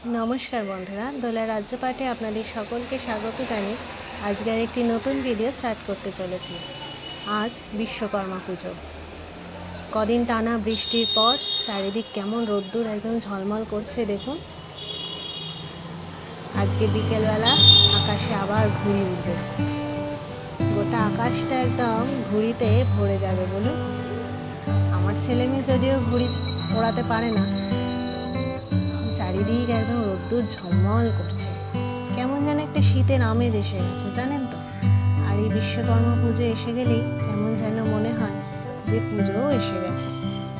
नमस्कार बंधुरा दोला राज्य पाठे आपनादेर सकलके स्वागत जानिए आजकेर एकटी नतून भिडियो स्टार्ट करते चलेछि। आज विश्वकर्मा पुजो कदिन टाना बृष्टिर पर चारिदिक केमन रोद्दुर एकदम झलमल करछे देखुन। आजके बिकेल बेला आकाशे आबार घुड़ी उठबे, गोटा आकाशटा एकदम घुड़ीते भरे जाबे। बोलुन आमार छेले मेये यदिओ घुड़ी ओड़ाते पारे ना, चारिदिक एकदम रोद्दुर झलमल करছে, কেমন যেন একটা শীতের আমেজ এসে গেছে জানেন তো। আর এই বিশ্বকর্মা পুজো এসে গেলেই কেমন যেন মনে হয় যে পুজোও এসে গেছে।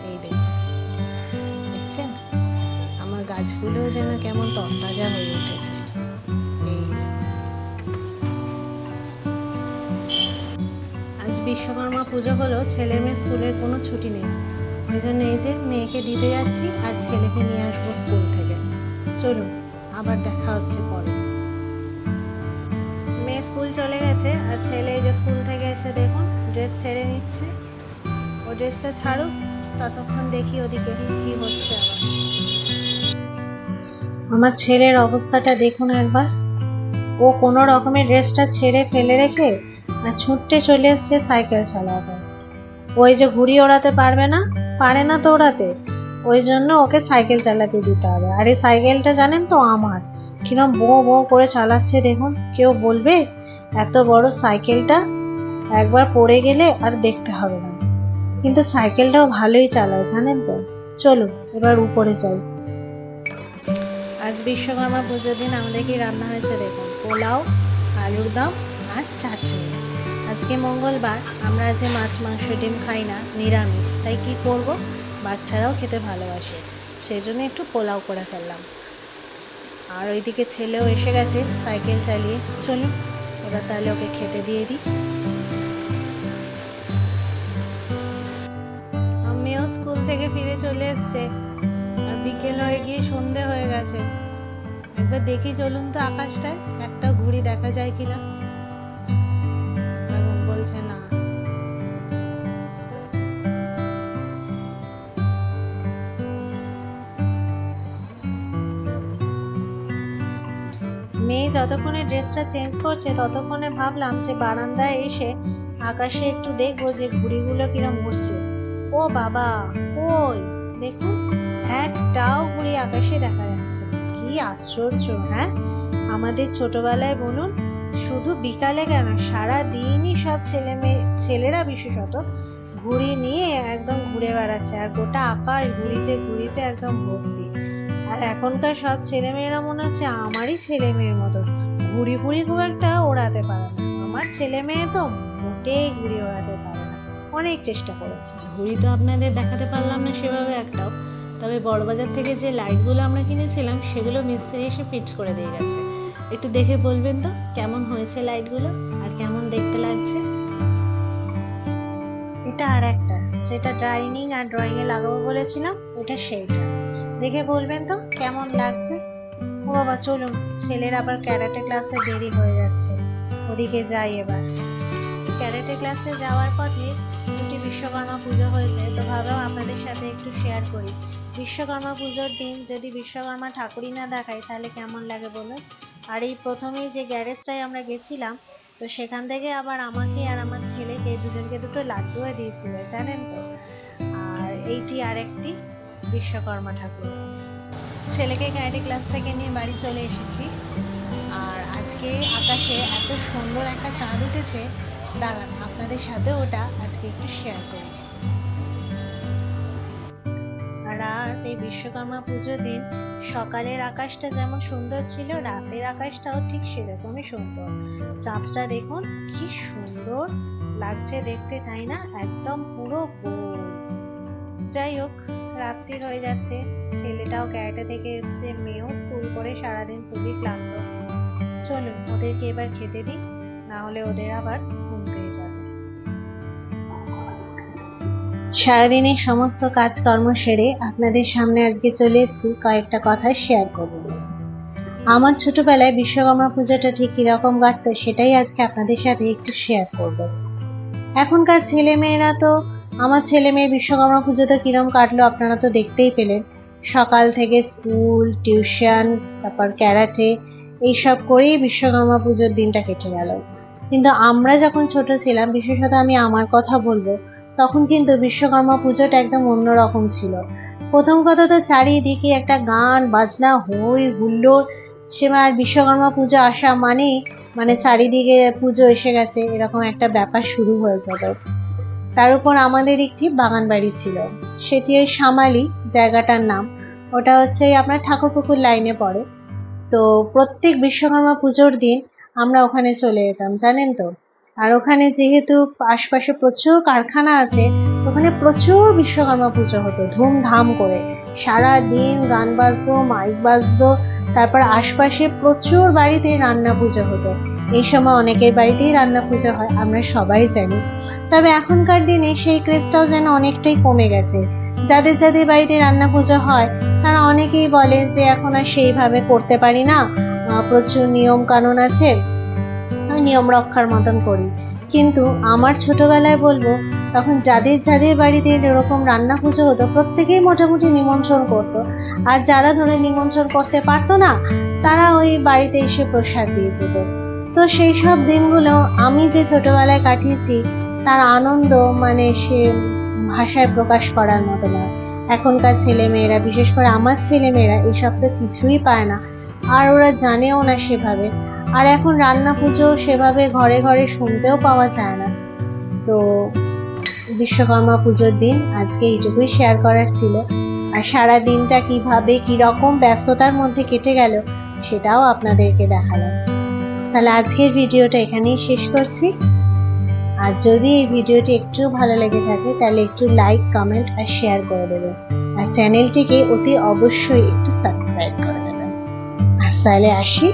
এই দেখছেন আমার গাছগুলো যেন কেমন তরতাজা হয়ে উঠেছে। আজ বিশ্বকর্মা পুজো হলো, ছেলে মেয়ে স্কুলের কোনো ছুটি নেই, ওই জন্য এই যে মেয়েকে দিতে যাচ্ছি আর ছেলেকে নিয়ে আসবো স্কুল থেকে। চলুন আবার দেখা হচ্ছে পরে। মেয়ে স্কুল চলে গেছে আর ছেলে এই যে স্কুল থেকে এসে দেখুন ড্রেস ছেড়ে নিচ্ছে। ও ড্রেসটা ছাড়ুক, ততক্ষণ দেখি ওদিকে কি হচ্ছে। আবার আমার ছেলের অবস্থাটা দেখুন একবার, ও কোনো রকমের ড্রেসটা ছেড়ে ফেলে রেখে আর ছুটতে চলে এসছে সাইকেল চালাতে। ওই যে ঘুড়ি ওড়াতে পারে না তো ওড়াতে, ওই জন্য ওকে সাইকেল চালাতে দিতে হবে। আর এই সাইকেলটা জানেন তো আমার কিরম বো বো করে চালাচ্ছে দেখুন। কেউ বলবে এত বড় সাইকেলটা একবার পড়ে গেলে আর দেখতে হবে না, কিন্তু সাইকেলটাও ভালোই চালায় জানেন তো। চলুন এবার উপরে যাই। আজ বিশ্বকর্মা পুজোর দিন আমাদের কি রান্না হয়েছে দেখুন, পোলাও, আলুর দম আর চাটনি। আজকে মঙ্গলবার, আমরা আজ মাছ মাংস ডিম খাই না, নিরামিষ। তাই কি করব, বাচ্চারাও খেতে ভালোবাসে, সেই জন্য একটু পোলাও করে ফেললাম। আর ওইদিকে ছেলেও এসে গেছে সাইকেল চালিয়ে। চলুন এবার তাহলে ওকে খেতে দিয়ে দিই। আমিও স্কুল থেকে ফিরে চলে এসছে আর বিকেল হয়ে গিয়ে সন্ধে হয়ে গেছে। একবার দেখি চলুন তো আকাশটায় একটা ঘুড়ি দেখা যায় কিনা। বলছে না। মেয়ে যতক্ষণে ড্রেসটা চেঞ্জ করছে ততক্ষণে ভাবলাম যে বারান্দায় এসে আকাশে একটু দেখবো যে ঘুড়িগুলো কিরম উড়ছে। ও বাবা, ওই দেখুন একটাও ঘুড়ি আকাশে দেখা যাচ্ছে। কি আশ্চর্য! হ্যাঁ, আমাদের ছোটবেলায় বলুন শুধু বিকালে কেন, সারা দিনই সব ছেলেরা বিশেষত ঘুড়ি নিয়ে একদম ঘুরে বেড়াচ্ছে, আর গোটা আকাশ ঘুড়িতে একদম ভর্তি। আর এখনকার সব ছেলেমেয়েরা মনে হচ্ছে আমারই ছেলে মেয়ের মতো, ঘুড়ি খুব একটা ওড়াতে পারে না। আমার ছেলে মেয়ে তো মোটেই ঘুড়ি ওড়াতে পারে না, অনেক চেষ্টা করেছে। ঘুড়ি তো আপনাদের দেখাতে পারলাম না সেভাবে একটাও, তবে বড়বাজার থেকে যে লাইটগুলো আমরা কিনেছিলাম সেগুলো মিস্ত্রি এসে ফিট করে দিয়ে গেছে। একটু দেখে বলবেন তো কেমন হয়েছে লাইটগুলো আর কেমন দেখতে লাগছে। এটা আর একটা যেটা ড্রাইনিং আর ড্রয়িং এ লাগাবো বলেছিলাম, এটা সেইটা। দেখে বলবেন তো কেমন লাগছে। ও বাবা, চলুন ছেলের আবার ক্যারাটে ক্লাসে দেরি হয়ে যাচ্ছে, ওদিকে যাই এবার। ক্যারাটে ক্লাসে যাওয়ার পথে দুটি বিশ্বকর্মা পুজো হয়েছে, তো ভাবলাম আপনাদের সাথে একটু শেয়ার করি। বিশ্বকর্মা পুজোর দিন যদি বিশ্বকর্মা ঠাকুরই না দেখায় তাহলে কেমন লাগে বলুন। আর এই প্রথমেই যে গ্যারেজটায় আমরা গেছিলাম, তো সেখান থেকে আবার আমাকে আর আমার ছেলেকে দুজনকে দুটো লাড্ডুও দিয়েছিল জানেন তো। আর এইটি আরেকটি বিশ্বকর্মা ঠাকুর। ছেলেকে ক্যারাটে ক্লাস থেকে নিয়ে বাড়ি চলে এসেছি। আর আজকে আকাশে এত সুন্দর একটা চাঁদ উঠেছে, দাঁড়ান আপনাদের সাথে ওটা আজকে একটু শেয়ার করি। আর আজ এই বিশ্বকর্মা পুজোর দিন সকালের আকাশটা যেমন সুন্দর ছিল, রাতের আকাশটাও ঠিক সেরকমই সুন্দর। চাঁদটা দেখুন কি সুন্দর লাগছে দেখতে, তাই না? একদম পুরো গোল। যাই হোক, রাত্রি হয়ে যাচ্ছে, ছেলেটাও ক্যারাটে থেকে এসছে, মেয়েও স্কুল করে সারাদিন খুবই ক্লান্ত। চলুন ওদেরকে এবার খেতে দিই, না হলে ওদের আবার ঘুম পেয়ে যাবে। সারাদিনের সমস্ত কাজকর্ম সেরে আপনাদের সামনে আজকে চলে এসেছি কয়েকটা কথা শেয়ার করব। আমার ছোটবেলায় বিশ্বকর্মা পুজোটা ঠিক কিরকম কাটতো সেটাই আজকে আপনাদের সাথে একটু শেয়ার করব। এখনকার ছেলে মেয়েরা তো, আমার ছেলে মেয়ে বিশ্বকর্মা পুজোতে কিরম কাটলো আপনারা তো দেখতেই পেলেন। সকাল থেকে স্কুল, টিউশন, তারপর ক্যারাটে এইসব করেই বিশ্বকর্মা পুজোর দিনটা কেটে গেল। কিন্তু আমরা যখন ছোট ছিলাম, বিশেষত আমি আমার কথা বলবো, তখন কিন্তু বিশ্বকর্মা পুজোটা একদম অন্যরকম ছিল। প্রথম কথা তো চারিদিকে একটা গান বাজনা, হই হুল্লোড়। সেবার বিশ্বকর্মা পুজো আসা মানেই মানে চারিদিকে পুজো এসে গেছে এরকম একটা ব্যাপার শুরু হয়ে যেত। তার উপর আমাদের একটি বাগান বাড়ি ছিল, সেটি ওই শামালি জায়গাটার নাম। ওটা হচ্ছে আপনার ঠাকুরপুকুর লাইনে পড়ে। তো প্রত্যেক বিশ্বকর্মা পুজোর দিন আমরা ওখানে চলে যেতাম, জানেন তো। আর ওখানে যেহেতু আশপাশে প্রচুর কারখানা আছে, তো ওখানে প্রচুর বিশ্বকর্মা পুজো হতো ধুমধাম করে। সারা দিন গান বাজতো, মাইক বাজতো। তারপর আশপাশে প্রচুর বাড়িতে রান্না পুজো হতো। এই সময় অনেকের বাড়িতেই রান্না পুজো হয়, আমরা সবাই জানি। তবে এখনকার দিনে সেই ক্রেজটাও যেন অনেকটাই কমে গেছে। যাদের যাদের বাড়িতে রান্না পুজো হয় তারা অনেকেই বলে যে এখন আর সেইভাবে করতে পারি না, প্রচুর নিয়ম কানুন আছে, নিয়ম রক্ষার মতন করি। কিন্তু আমার ছোটবেলায় বলবো, তখন যাদের যাদের বাড়িতে এরকম রান্না পুজো হতো প্রত্যেকেই মোটামুটি নিমন্ত্রণ করতো। আর যারা ধরে নিমন্ত্রণ করতে পারতো না, তারা ওই বাড়িতে এসে প্রসাদ দিয়ে যেত। তো সেই সব দিনগুলো আমি যে ছোটবেলায় কাটিয়েছি, তার আনন্দ মানে সে ভাষায় প্রকাশ করার মতো না। এখনকার ছেলে মেয়েরা, বিশেষ করে আমার ছেলে মেয়েরা, এসব তো কিছুই পায় না, আর ওরা জানেও না সেভাবে। আর এখন রান্না পুজো সেভাবে ঘরে ঘরে শুনতেও পাওয়া যায় না। তো বিশ্বকর্মা পুজোর দিন আজকে এইটুকুই শেয়ার করার ছিল। আর সারা দিনটা কিভাবে কিরকম ব্যস্ততার মধ্যে কেটে গেল সেটাও আপনাদেরকে দেখালাম। তাহলে আজকের ভিডিওটা এখানেই শেষ করছি। আর যদি এই ভিডিওটি একটু ভালো লেগে থাকে তাহলে একটু লাইক, কমেন্ট আর শেয়ার করে দেবেন। আর চ্যানেলটিকে অতি অবশ্যই একটু সাবস্ক্রাইব করে দেবেন। আজ তাহলে আসি।